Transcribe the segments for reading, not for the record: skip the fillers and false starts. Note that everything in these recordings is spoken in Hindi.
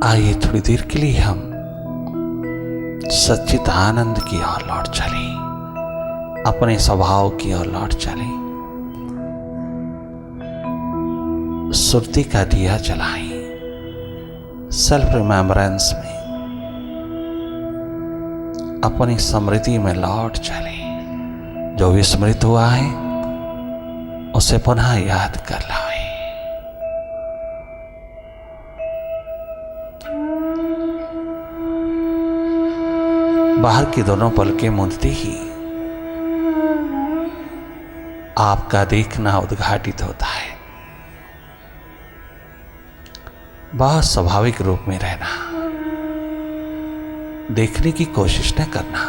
आइए थोड़ी देर के लिए हम सच्चित आनंद की ओर लौट चले, अपने स्वभाव की ओर लौट चले। सुरती का दिया जलाएं, सेल्फ रिमेम्बरेंस में अपनी स्मृति में लौट चले। जो विस्मृत हुआ है उसे पुनः याद कर लाएं। बाहर की दोनों पलकें मूंदते ही आपका देखना उद्घाटित होता है। बहुत स्वाभाविक रूप में रहना, देखने की कोशिश न करना,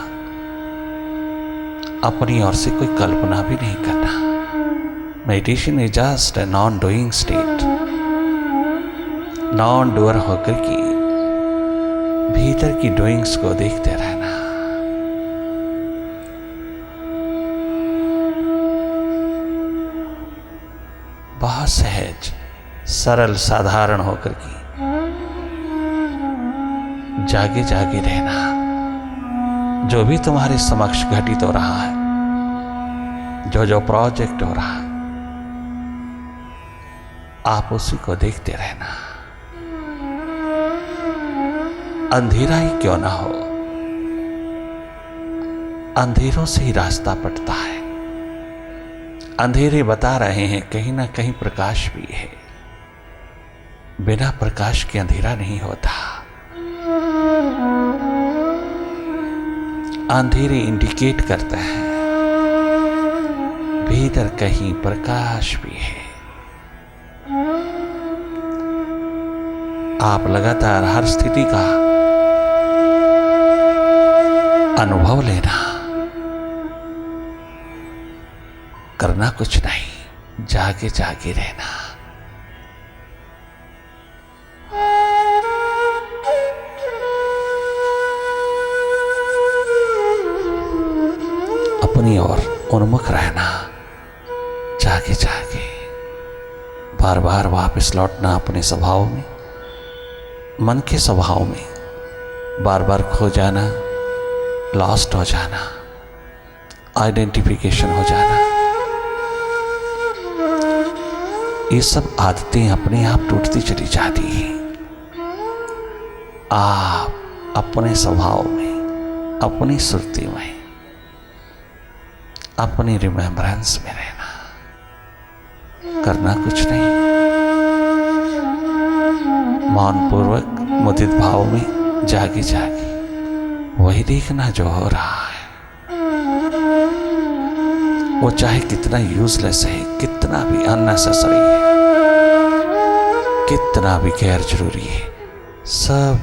अपनी ओर से कोई कल्पना भी नहीं करना। Meditation is just a non doing state. Non doer होकर की भीतर की डूइंग्स को देखते रहना। बहुत सहज, सरल, साधारण होकर की जागे जागे रहना। जो भी तुम्हारे समक्ष घटित हो रहा है, जो जो प्रोजेक्ट हो रहा है, आप उसी को देखते रहना। अंधेरा ही क्यों ना हो, अंधेरों से ही रास्ता पड़ता है। अंधेरे बता रहे हैं कहीं ना कहीं प्रकाश भी है। बिना प्रकाश के अंधेरा नहीं होता। अंधेरे इंडिकेट करते हैं भीतर कहीं प्रकाश भी है। आप लगातार हर स्थिति का अनुभव लेना, करना कुछ नहीं, जागे जागे रहना। अपनी ओर उन्मुख रहना, जागे जागे, बार बार वापस लौटना अपने स्वभाव में, मन के स्वभाव में। बार बार खो जाना, लॉस्ट हो जाना, आइडेंटिफिकेशन हो जाना, ये सब आदतें अपने आप टूटती चली जाती हैं। आप अपने स्वभाव में, अपनी सुरती में, अपनी रिमेम्बरेंस में रहना, करना कुछ नहीं। मौन पूर्वक मुदित भाव में जागे जागे वही देखना जो हो रहा है। वो चाहे कितना यूजलेस है, कितना भी अननेसेसरी है, कितना भी गैर जरूरी है, सब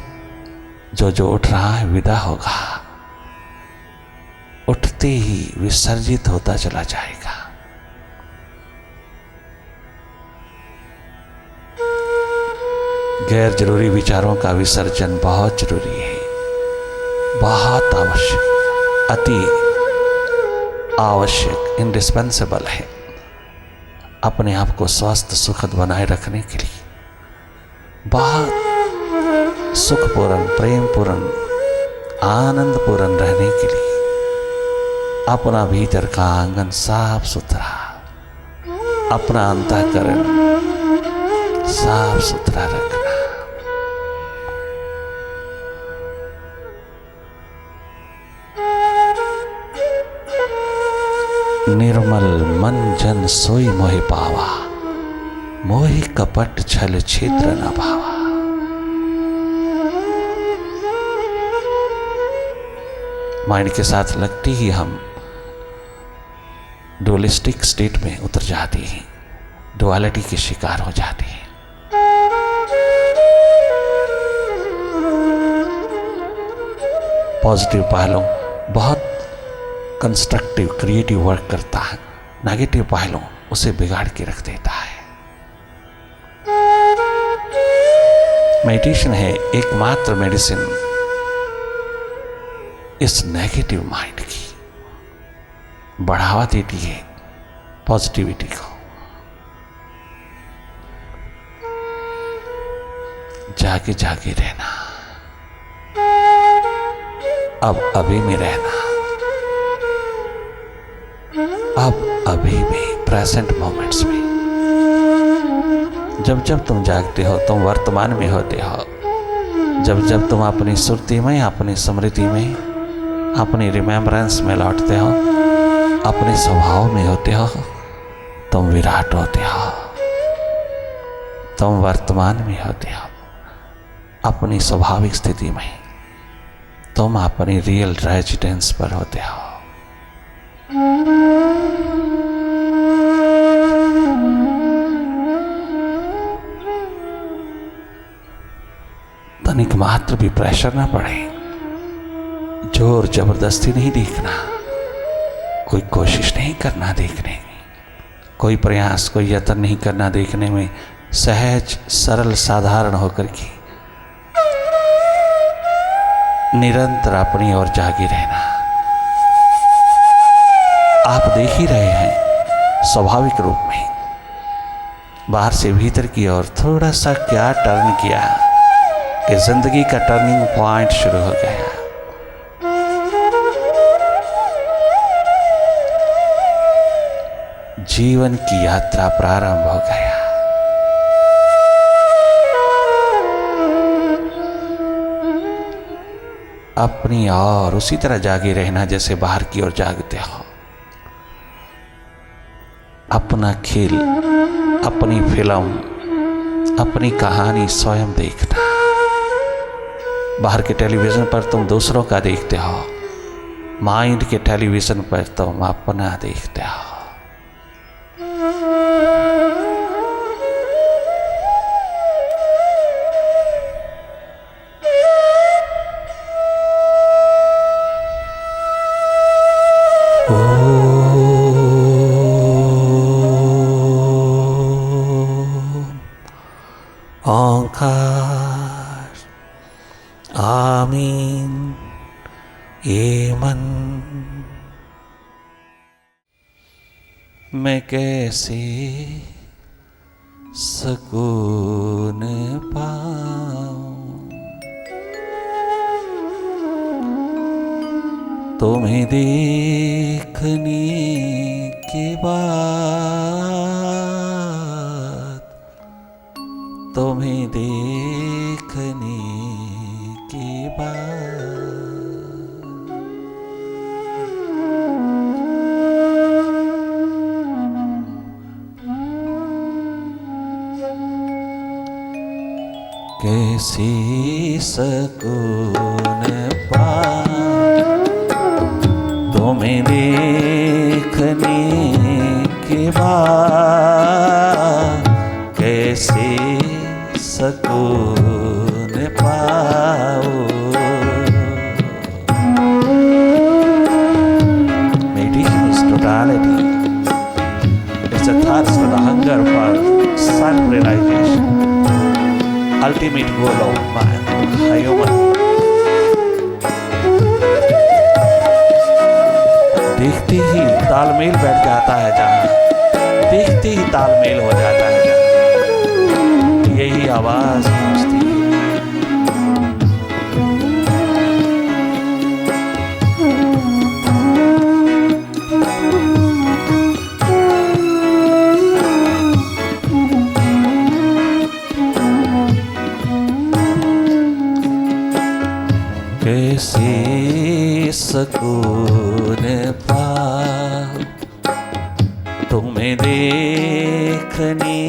जो जो उठ रहा है विदा होगा। उठते ही विसर्जित होता चला जाएगा। गैर जरूरी विचारों का विसर्जन बहुत जरूरी है, बहुत आवश्यक, अति आवश्यक, इंडिस्पेंसेबल है। अपने आप को स्वस्थ सुखद बनाए रखने के लिए, बहुत सुखपूर्ण, प्रेमपूर्ण, आनंदपूर्ण रहने के लिए अपना भीतर का आंगन साफ सुथरा, अपना अंतःकरण साफ सुथरा रखना। निर्मल मन जन सोई मोहि पावा, मोहि कपट छल छिद्र न भावा। माइंड के साथ लगती ही हम डुअलिस्टिक स्टेट में उतर जाती हैं, डुअलिटी के शिकार हो जाती हैं। पॉजिटिव पहलू बहुत कंस्ट्रक्टिव, क्रिएटिव वर्क करता है। नेगेटिव पहलू उसे बिगाड़ के रख देता है। मेडिटेशन है एकमात्र मेडिसिन इस नेगेटिव माइंड की, बढ़ावा देती है पॉजिटिविटी को। जागे जागे रहना, अब अभी में रहना, अब अभी में, प्रेजेंट मोमेंट्स में। जब जब तुम जागते हो तुम वर्तमान में होते हो। जब जब तुम अपनी सुरती में, अपनी स्मृति में, अपनी रिमेम्बरेंस में लौटते हो, अपने स्वभाव में होते हो, तुम विराट होते हो, तुम वर्तमान में होते हो, अपनी स्वाभाविक स्थिति में, तुम अपनी रियल रेजिडेंस पर होते हो। तनिक मात्र भी प्रेशर ना पड़े, जोर जबरदस्ती नहीं देखना, कोई कोशिश नहीं करना देखने की, कोई प्रयास, कोई यत्न नहीं करना देखने में। सहज सरल साधारण होकर के निरंतर अपनी ओर जागे रहना। आप देख ही रहे हैं स्वाभाविक रूप में, बाहर से भीतर की ओर थोड़ा सा क्या टर्न किया कि जिंदगी का टर्निंग पॉइंट शुरू हो गया। जीवन की यात्रा प्रारंभ हो गया। अपनी और उसी तरह जागे रहना जैसे बाहर की ओर जागते हो। अपना खेल, अपनी फिल्म, अपनी कहानी स्वयं देखना। बाहर के टेलीविजन पर तुम दूसरों का देखते हो, माइंड के टेलीविजन पर तुम अपना देखते हो। ओंकार आमीन। ये मन मैं कैसे सुकून पाऊं, तुम्हें देखने के बाद, तुम्हें देखने के बाद कैसे सुकून पाऊं, तुम्हें देखने के बाद कैसे सुकून पाओ। Meditation is totality. It's a thirst for the hunger for self-realization. Ultimate goal of man, human. देखते ही तालमेल बैठ जाता है जहाँ, देखते ही तालमेल हो जाता है जहाँ, यही आवाज पहुंचती है। कैसे सुकून पाऊं, तुम्हें देखने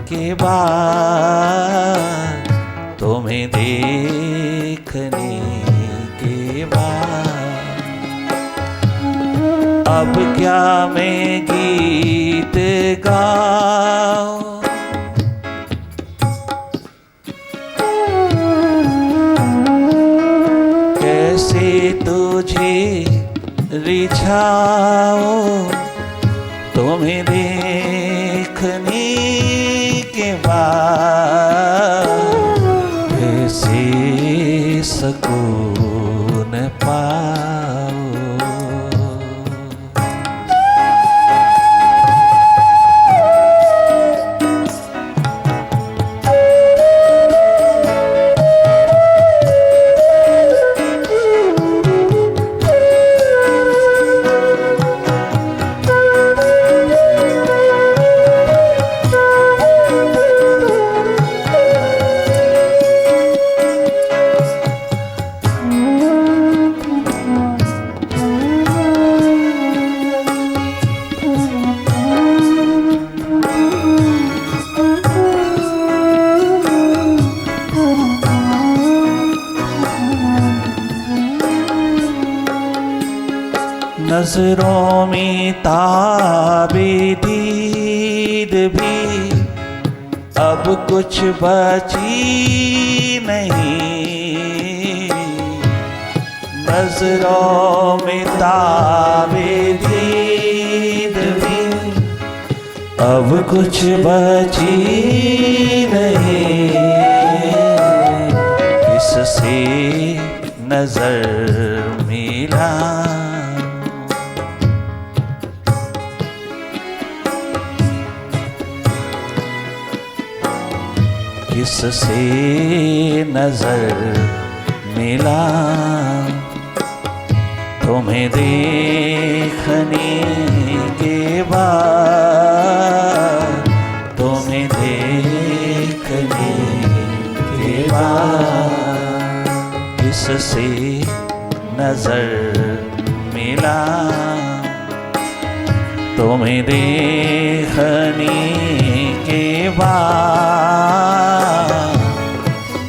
के बाद, तुम्हें देखने के बाद अब क्या मैं गीत गाऊं, कैसे तुझे रिझाऊं, तुम्हें देखने के बाद कैसे सुकून पाऊं। नजरों में ताबे दीद भी अब कुछ बची नहीं। नजरों में ताबे दीद भी अब कुछ बची नहीं। किससे नजर मिला किससे नजर मिला तुम्हें देखने के बाद, तुम्हें देखने के बाद किससे नजर मिला तुम्हें देखने के बाद,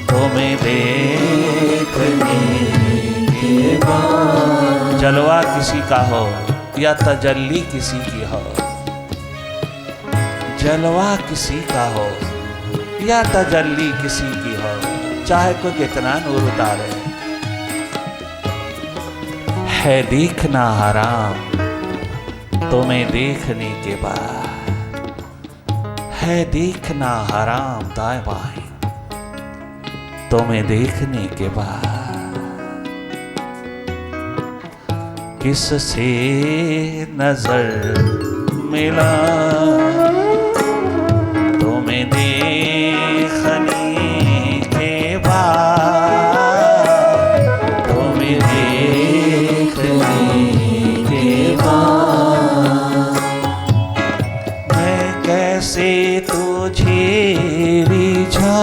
तुम्हें देखने के बाद। जलवा किसी का हो या तजल्ली किसी की हो, जलवा किसी का हो या तजल्ली किसी की हो, चाहे कोई कितना नूर उतारे, है देखना हराम तुम्हें देखने के बाद, है देखना हराम दाएं बाएं तुम्हें देखने के बाद। किससे नजर मिला तुम्हें देखने के बाद, तुम्हें देखने के बाद। मैं कैसे तुझे रिझाऊं,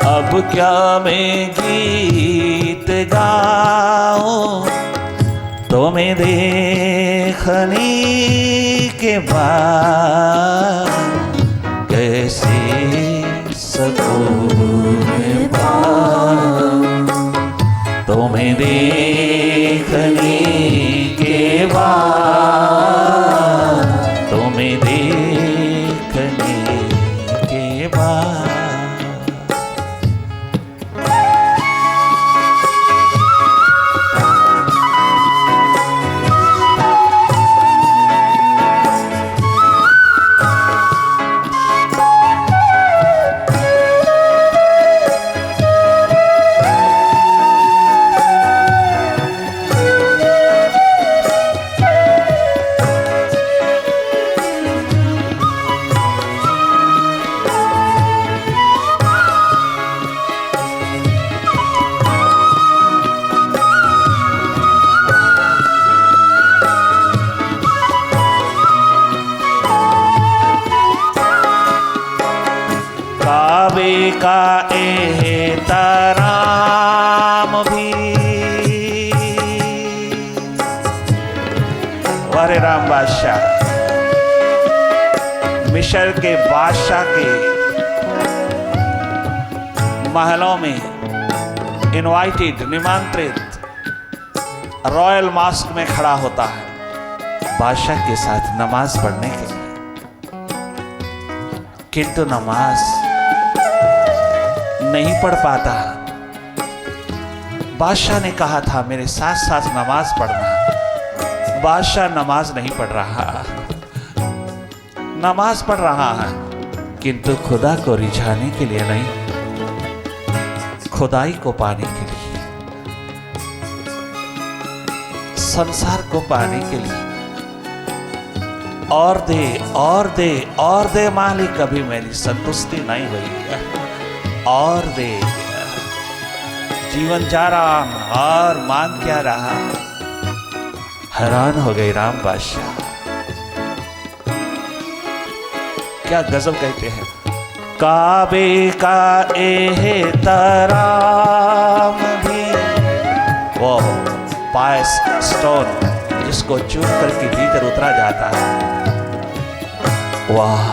अब क्या मैं गीत गाऊं तुम्हें देखने के बाद। कैसे सकून पाऊं तुम्हें देखने के बाद, तुम्हें देखने के बाद। काबे का एहतराम भी, वारे राम बादशाह, मिस्र के बादशाह के महलों में इनवाइटेड, निमंत्रित रॉयल मास्क में खड़ा होता है बादशाह के साथ नमाज पढ़ने के लिए। किंतु नमाज नहीं पढ़ पाता। बादशाह ने कहा था मेरे साथ साथ नमाज पढ़ना। बादशाह नमाज नहीं पढ़ रहा, नमाज पढ़ रहा है किंतु खुदा को रिझाने के लिए नहीं, खुदाई को पाने के लिए, संसार को पाने के लिए। और दे और दे और दे मालिक, कभी मेरी संतुष्टि नहीं हुई, और दे। जीवन जा रहा और मांग क्या रहा। हैरान हो गई राम बादशाह, क्या गजब कहते हैं। काबे का एहतराम भी, वो पायस स्टोन जिसको चूम करके भीतर उतरा जाता है, वाह।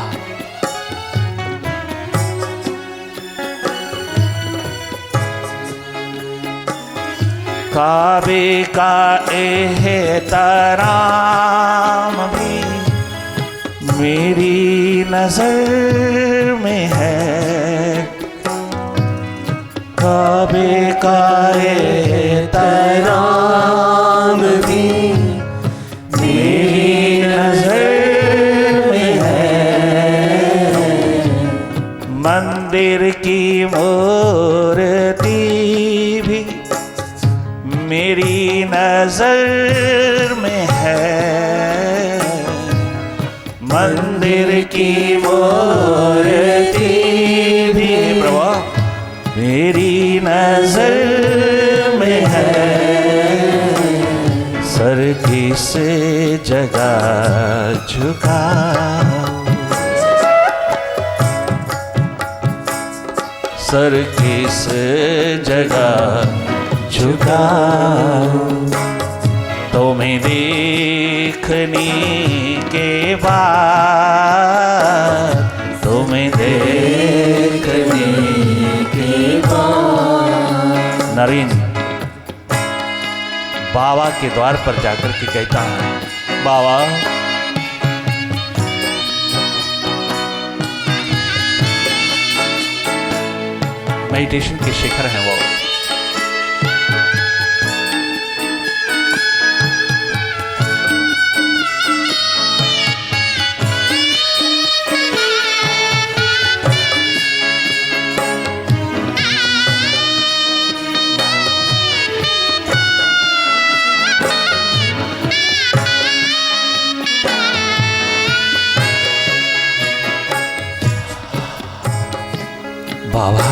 काबे का एहतराम भी मेरी नजर में है। काबे का एहतराम भी मेरी नजर में है। मंदिर की मूर्ति भी मेरी नजर में है। मंदिर की मूर्ति भी प्रभु मेरी नजर में है। सर किस जगह झुका, सर किस जगह झुका, तुम्हें देखने के बाद, तुम्हें देखने के बाद। नरेन बाबा के द्वार पर जाकर के कहता है, बाबा मेडिटेशन के शिखर हैं वो। बाबा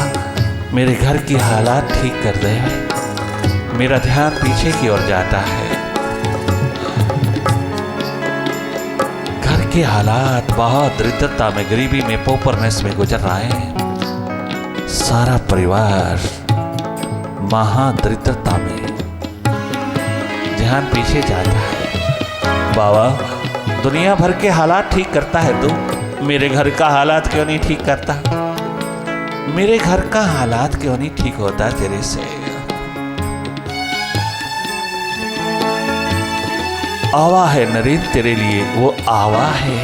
मेरे घर की हालात ठीक कर दे। मेरा ध्यान पीछे की ओर जाता है। घर के हालात बहुत दरिद्रता में, गरीबी में, पोपरनेस में गुजर रहे हैं। सारा परिवार महादरिद्रता में, ध्यान पीछे जाता है। बाबा दुनिया भर के हालात ठीक करता है तू, मेरे घर का हालात क्यों नहीं ठीक करता? मेरे घर का हालात क्यों नहीं ठीक होता तेरे से? आवा है नरेन तेरे लिए, वो आवा है।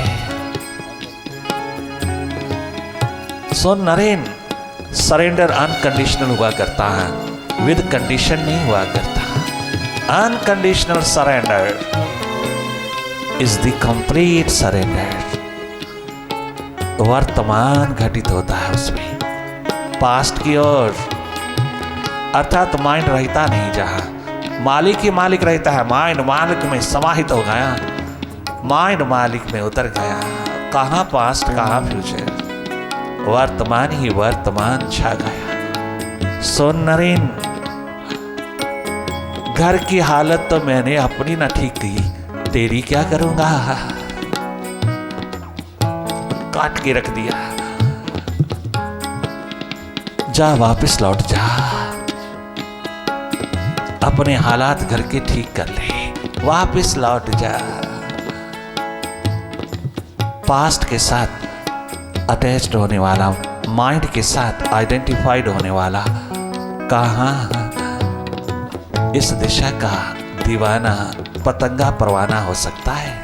सो नरेन सरेंडर अनकंडीशनल हुआ करता है, विद कंडीशन नहीं हुआ करता। Unconditional surrender is the complete surrender. वर्तमान घटित होता है उसमें, पास्ट की ओर, अर्थात माइंड रहता नहीं जहां मालिक ही मालिक रहता है। माइंड मालिक में समाहित हो गया, माइंड मालिक में उतर गया। कहाँ पास्ट कहाँ फ्यूचर, वर्तमान ही वर्तमान छा गया। सो नरेन घर की हालत तो मैंने अपनी ना ठीक की, तेरी क्या करूंगा? काट के रख दिया। जा वापस लौट जा, अपने हालात घर के ठीक कर ले, वापस लौट जा। पास्ट के साथ अटैच्ड होने वाला, माइंड के साथ आइडेंटिफाइड होने वाला कहाँ इस दिशा का दीवाना पतंगा परवाना हो सकता है?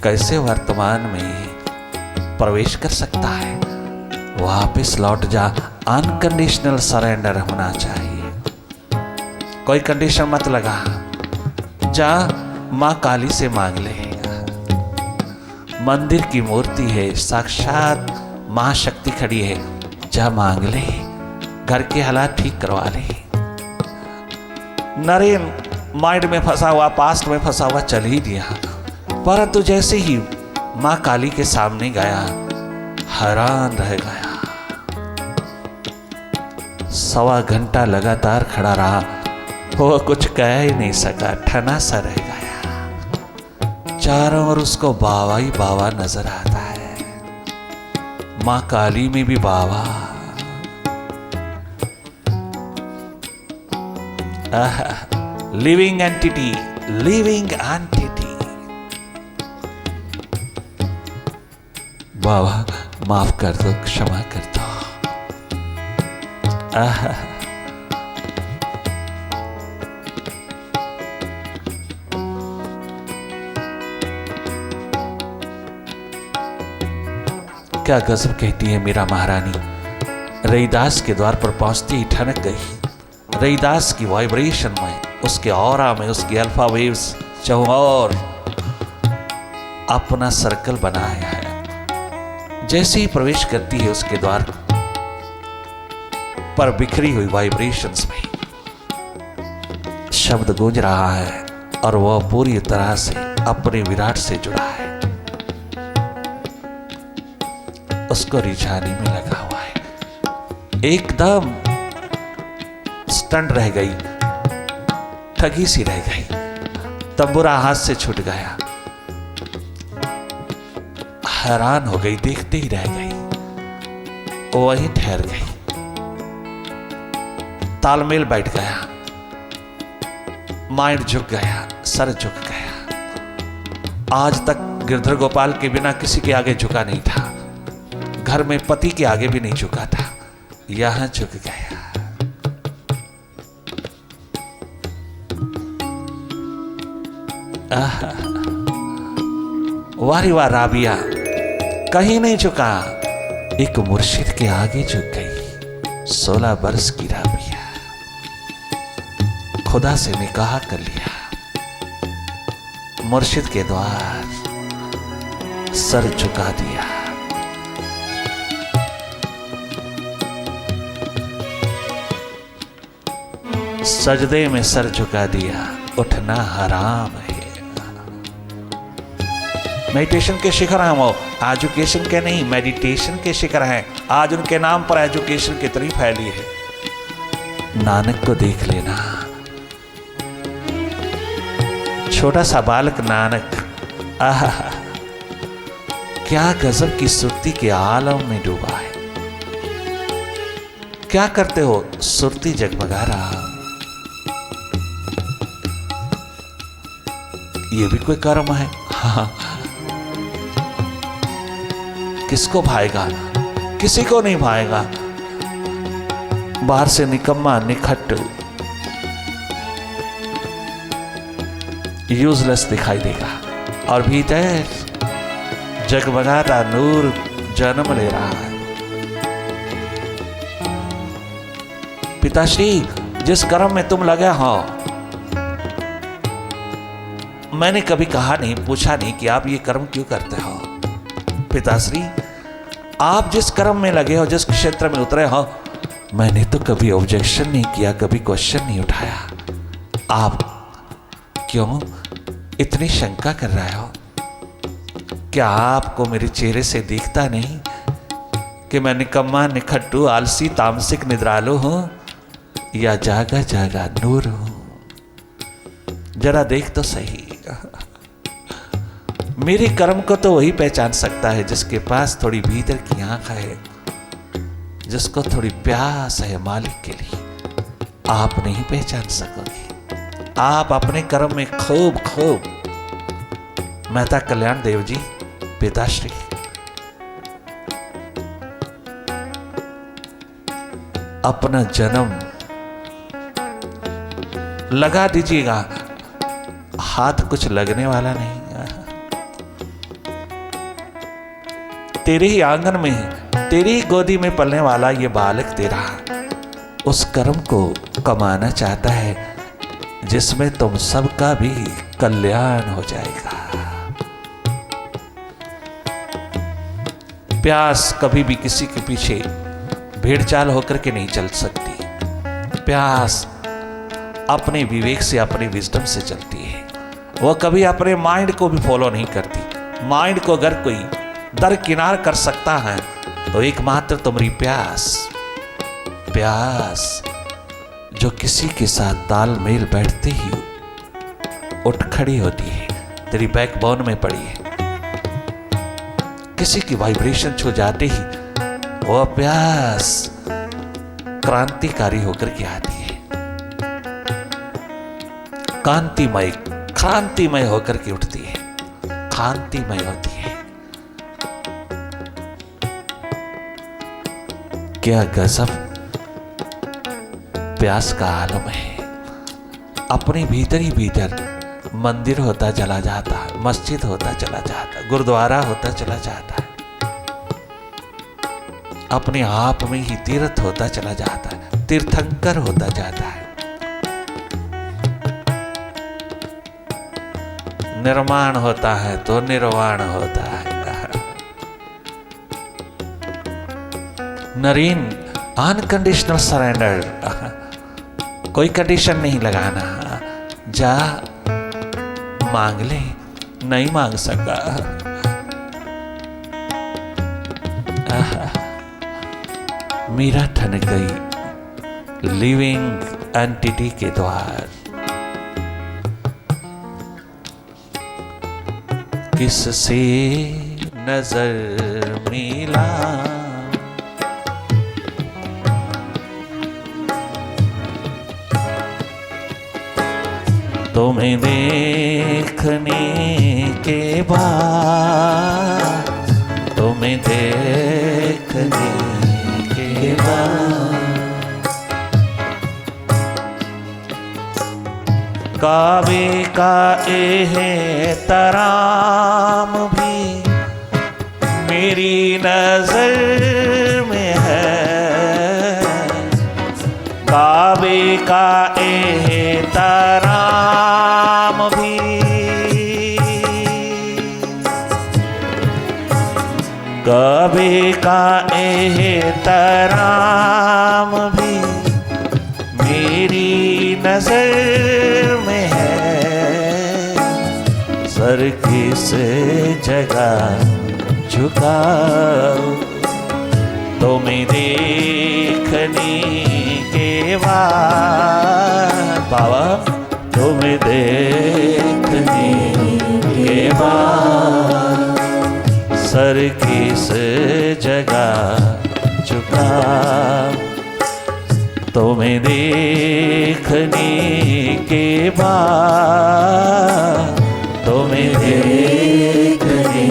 कैसे वर्तमान में प्रवेश कर सकता है? वापस लौट जा। अनकंडीशनल सरेंडर होना चाहिए, कोई कंडीशन मत लगा। जा माँ काली से मांग ले, मंदिर की मूर्ति है, साक्षात माँ शक्ति खड़ी है। जा मांग ले, घर के हालात ठीक करवा ले। नरेन माइंड में फंसा हुआ, पास्ट में फंसा हुआ चल ही दिया, परंतु जैसे ही माँ काली के सामने गया हैरान रह गया। 1.25 घंटा लगातार खड़ा रहा, वो कुछ कह ही नहीं सका, ठना सा रह गया। चारों ओर उसको बाबा ही बाबा नजर आता है, माँ काली में भी बाबा। Living entity, living entity. बाबा माफ कर दो, क्षमा कर दो। क्या गजब कहती है मीरा महारानी। रैदास के द्वार पर पहुंचती ही ठनक गई। रैदास की वाइब्रेशन में, उसके ऑरा में, उसकी अल्फा वेव्स चौर अपना सर्कल बनाया है। जैसे ही प्रवेश करती है उसके द्वार पर बिखरी हुई वाइब्रेशंस में शब्द गूंज रहा है और वह पूरी तरह से अपने विराट से जुड़ा है। उसको रिझाने में लगा हुआ है। एकदम स्टंट रह गई, ठगी सी रह गई। तंबूरा हाथ से छूट गया, हैरान हो गई, देखते ही रह गई, वहीं ठहर गई। तालमेल बैठ गया, माइंड झुक गया, सर झुक गया। आज तक गिरधर गोपाल के बिना किसी के आगे झुका नहीं था, घर में पति के आगे भी नहीं झुका था, यहां झुक गया। वारी वाह राबिया, कहीं नहीं झुका, एक मुर्शिद के आगे झुक गई। 16 बरस की राबिया खुदा से निकाह कर लिया, मुर्शिद के द्वार सर झुका दिया। सजदे में सर झुका दिया, उठना हराम है। मेडिटेशन के शिखर हैं वो, एजुकेशन के नहीं, मेडिटेशन के शिखर हैं। आज उनके नाम पर एजुकेशन कितनी फैली है। नानक को देख लेना, छोटा सा बालक नानक, आहा, क्या गजब की सुरती के आलम में डूबा है। क्या करते हो? सुरती जगमगा रहा। ये भी कोई कर्म है। हाँ, किसको भाएगा? किसी को नहीं भाएगा। बाहर से निकम्मा, निखट, यूजलेस दिखाई देगा, और भीतर जगमगाता नूर जन्म ले रहा है। पिताश्री, जिस कर्म में तुम लगे हो, मैंने कभी कहा नहीं, पूछा नहीं कि आप ये कर्म क्यों करते हो। पिताश्री, आप जिस कर्म में लगे हो, जिस क्षेत्र में उतरे हो, मैंने तो कभी ऑब्जेक्शन नहीं किया, कभी क्वेश्चन नहीं उठाया। आप क्यों इतनी शंका कर रहे हो? क्या आपको मेरे चेहरे से दिखता नहीं कि मैं निकम्मा, निखट्टू, आलसी, तामसिक, निद्रालु हूं या जागा जागा नूर हूं? जरा देख तो सही। मेरे कर्म को तो वही पहचान सकता है जिसके पास थोड़ी भीतर की आंख है, जिसको थोड़ी प्यास है मालिक के लिए। आप नहीं पहचान सकोगे। आप अपने कर्म में खूब खूब, मेहता कल्याण देव जी, पिताश्री, अपना जन्म लगा दीजिएगा, हाथ कुछ लगने वाला नहीं। तेरे ही आंगन में, तेरी ही गोदी में पलने वाला ये बालक तेरा उस कर्म को कमाना चाहता है जिसमें तुम सबका भी कल्याण हो जाएगा। प्यास कभी भी किसी के पीछे भेड़ चाल होकर के नहीं चल सकती। प्यास अपने विवेक से, अपने विजडम से चलती है। वो कभी अपने माइंड को भी फॉलो नहीं करती। माइंड को अगर कोई दरकिनार कर सकता है तो एकमात्र तुम्हारी प्यास, प्यास जो किसी के साथ तालमेल बैठते ही उठ खड़ी होती है, तेरी बैकबोन में पड़ी है। किसी की वाइब्रेशन छू जाते ही वो प्यास क्रांतिकारी होकर के आती है, कांतिमय, क्रांतिमय होकर के उठती है, कांतिमय होती है। क्या गजब प्यास का आलम है। अपने भीतर ही भीतर मंदिर होता चला जाता है, मस्जिद होता चला जाता है, गुरुद्वारा होता चला जाता है। अपने आप में ही तीर्थ होता चला जाता है, तीर्थंकर होता जाता है। निर्माण होता है तो निर्वाण होता है। नरीन, अनकंडीशनल सरेंडर, कोई कंडीशन नहीं लगाना। जा मांग ले, नहीं मांग सका, मीरा ठन गई लिविंग एंटिटी के द्वार। किससे नजर मिला, तुम्हें देखने के बाद, तुम्हें देखने के बाद, काबे का एहतराम भी मेरी नजर में है, काबे का एहतराम भी, काबे का एहतराम भी मेरी नजर में है। सर किस जगह झुकाओ, तुम्हें देखने के बाद, बाबा तुम्हें देखने के बाद, सर किस जगह झुकाओ, तुम्हें देखने के बाद, तुम्हें देखने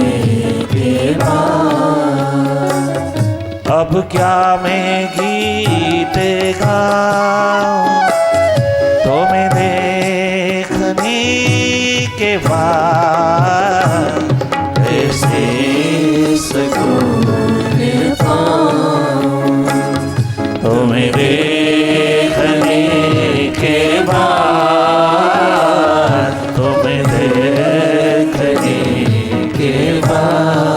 के बाद, अब क्या मैं गीत गाऊं, तुम्हें देखने के बाद, कैसे सुकून पाऊं, तुम्हें देखने के बाद, तुम्हें देखने के बाद।